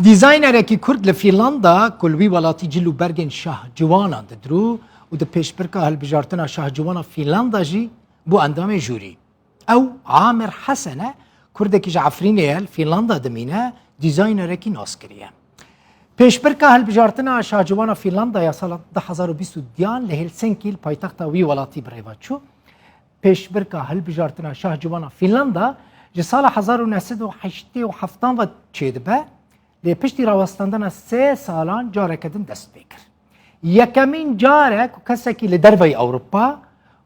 دیزاینرێکی کورد لە فینلاندا کولوی وڵاتی جل و بەرگên شاهجوانان دەدرو و di pêşbirka hilbijartina şahcivana Fînlanda jî bû endamê jûrî. Ew Amir Hesen e Kurdekî ji Efrînê ye Fînlanda dimîne dîzaynerekî nas kiriye. Pêşbirka hilbijartina şahcivana Fînlandaya sala 2022 li Helsinki paytexta wî welatî birêva çû. Pêşbirka hilbijartina şahcivana Fînlanda ji sala 1987 ve çêdibe lê piştî rawestandina 3 salan careke din dest pê kir. Yekemîn carek ku kesekî li derveyê Ewropa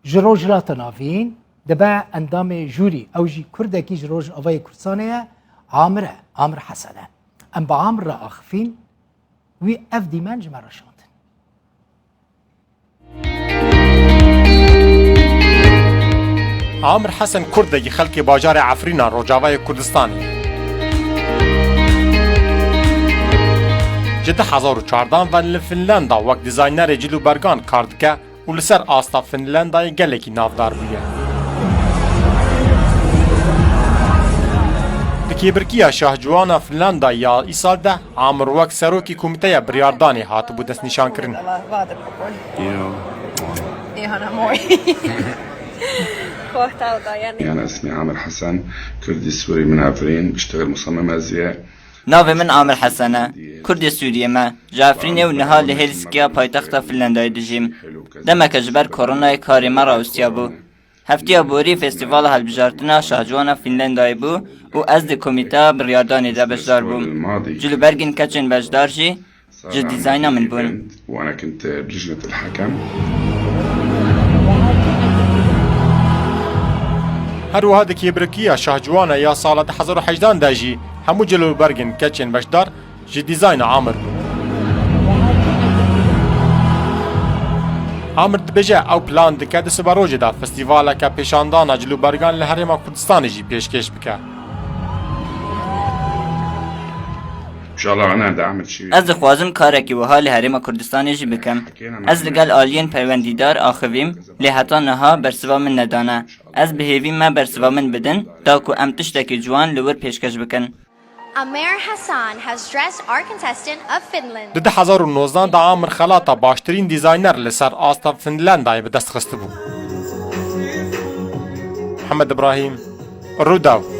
ji rojhilata navîn dibe endamê jûrî ew jî Kurdekî ji Rojavayê Kurdistanê ye Amir Hesen e. Em bi Amir re axivîn wî ev dîmen ji me re şandin. Amir Hesen Kurdekî xelkê bajarê Efrîna Rojavayê Kurdistanê. Ji 2014 ve li Finlanda wek dîzaynerê cilûbergan kar dike û li ser asta Finlandayê gelekî navdar bûye. Di kêbirkiya şahcivana Finlandayê ya îsal de Amir wek serokê komîteya biryardanê hatibû destnîşankirin. أنا اسمي عامر حسن كردي سوري من عفرين بشتغل مصمم أزياء. ناوی من عامر حسنه کردی سوریه ما جعفرینه و نها لهلسکیا پایتخت فنلندای دژیم دمک جبر کرونای کاری مرا استیا بو هفتیا بوری فستیوال هلبجارتنا شاهجوانا فنلندای بو و از دی کمیته بریاردانی دا بجدار بو جلو برگین کچن بجدار جی جل دیزاینا من بون وأنا كنت بلجنة الحكم. هەروەها di kêbirkiya şahcivana ya sala 2018 de jî hemû cilûbergên keçên beşdar ji dîzayna Amir bûn. Amir dibêje ew plan dike di sibarojê de festîvaleke pêşandana cilûbergan li Herêma Kurdistanê jî pêşkêş bike. إن شاء الله أنا بدي أعمل شيء. از دخوازم کارکی وها لهرما کردستانی جی بکم از لگل آلین پیوندیدار آخویم لحتا نها برسوا من ندانه از بهیوی ما برسوا من بدن تا کو امتشتکی جوان لور پیشکش بکن. Amir Hassan has dressed our contestant of Finland. Di 2019 da Amir xelata baştirîn dîzayner li ser asta Finlandayê bi dest xist bû. Muhammed İbrahim, Rudaw.